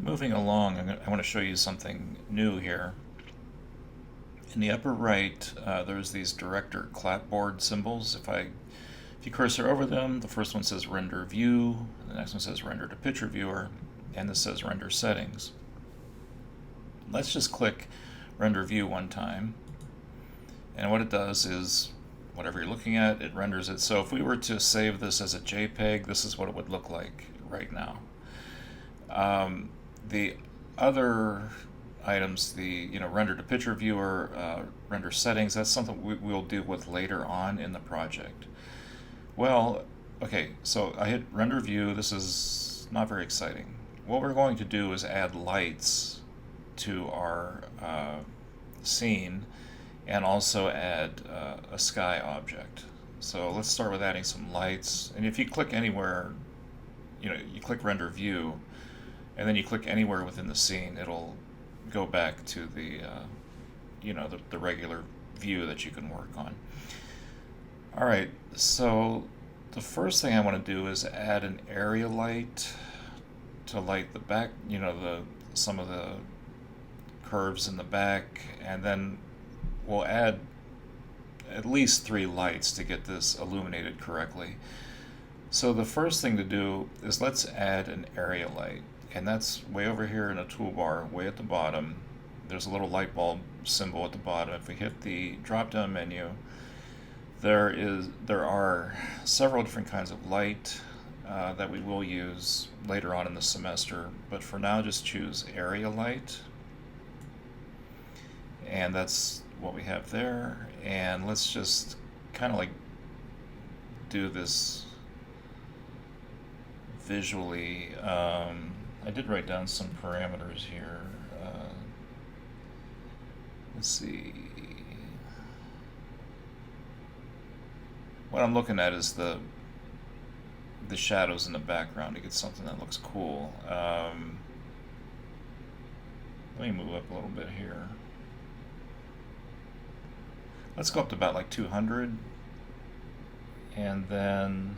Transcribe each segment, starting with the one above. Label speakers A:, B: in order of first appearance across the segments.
A: Moving along, I want to show you something new here. In the upper right, there's these director clapboard symbols. If you cursor over them, the first one says render view, the next one says render to picture viewer, and this says render settings. Let's just click render view one time, and what it does is whatever you're looking at, it renders it. So if we were to save this as a JPEG, this is what it would look like right now. The other items, the render to picture viewer, render settings, that's something we'll deal with later on in the project. Well, okay, so I hit render view. This is not very exciting. What we're going to do is add lights to our scene and also add a sky object. So let's start with adding some lights. And if you click anywhere, you click render view, and then you click anywhere within the scene, it'll go back to the the regular view that you can work on. All right, so the first thing I want to do is add an area light to light the back, some of the curves in the back, and then we'll add at least 3 lights to get this illuminated correctly. So the first thing to do is let's add an area light, and that's way over here in a toolbar, way at the bottom. There's a little light bulb symbol at the bottom. If we hit the drop-down menu, there are several different kinds of light that we will use later on in the semester, but for now just choose area light, and that's what we have there. And let's just kind of like do this visually. I did write down some parameters here. Let's see. What I'm looking at is the shadows in the background to get something that looks cool. Let me move up a little bit here. Let's go up to about like 200, and then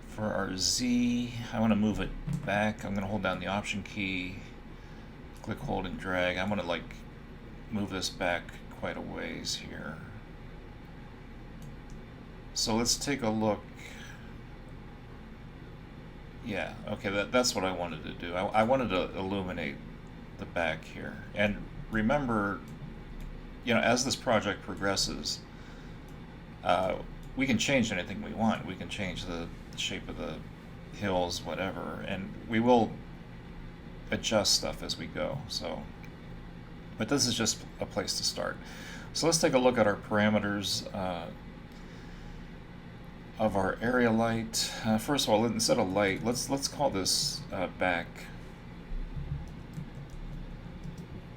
A: for our Z, I want to move it back. I'm going to hold down the Option key, click, hold, and drag. I want to like move this back quite a ways here. So let's take a look. Yeah, okay, that's what I wanted to do. I wanted to illuminate the back here. And remember, as this project progresses, we can change anything we want. We can change the shape of the hills, whatever, and we will adjust stuff as we go. But this is just a place to start. So let's take a look at our parameters of our area light. First of all, instead of light, let's call this back.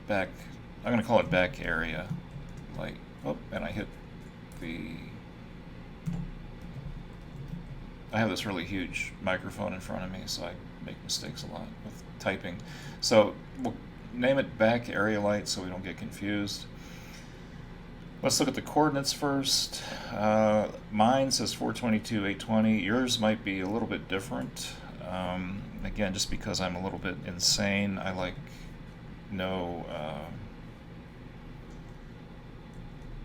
A: I'm going to call it back area light. Oh, and I have this really huge microphone in front of me, so I make mistakes a lot with typing. So we'll name it back area light so we don't get confused. Let's look at the coordinates first. Mine says 422, 820. Yours might be a little bit different. Again, just because I'm a little bit insane, I like no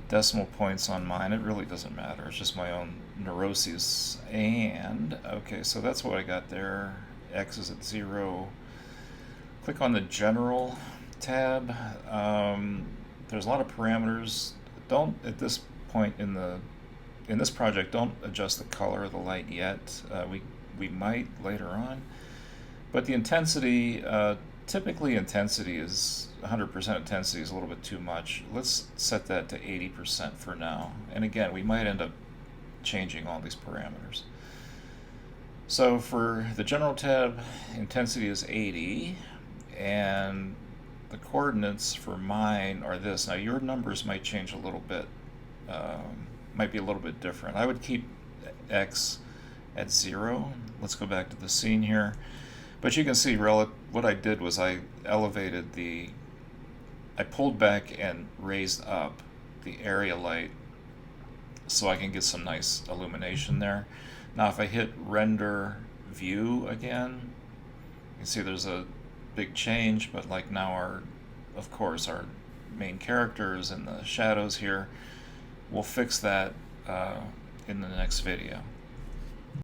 A: decimal points on mine. It really doesn't matter. It's just my own neuroses. And, okay, so that's what I got there. X is at 0. Click on the General tab. There's a lot of parameters. Don't, at this point in this project, don't adjust the color of the light yet. We might later on. But the intensity, typically intensity is 100% intensity is a little bit too much. Let's set that to 80% for now. And again, we might end up changing all these parameters. So for the General tab, intensity is 80, and the coordinates for mine are this. Now your numbers might change a little bit, might be a little bit different. I would keep X at 0. Let's go back to the scene here. But you can see what I did was I pulled back and raised up the area light so I can get some nice illumination there. Now if I hit render view again, You see there's a big change, but like now of course, our main characters and the shadows here. We'll fix that in the next video.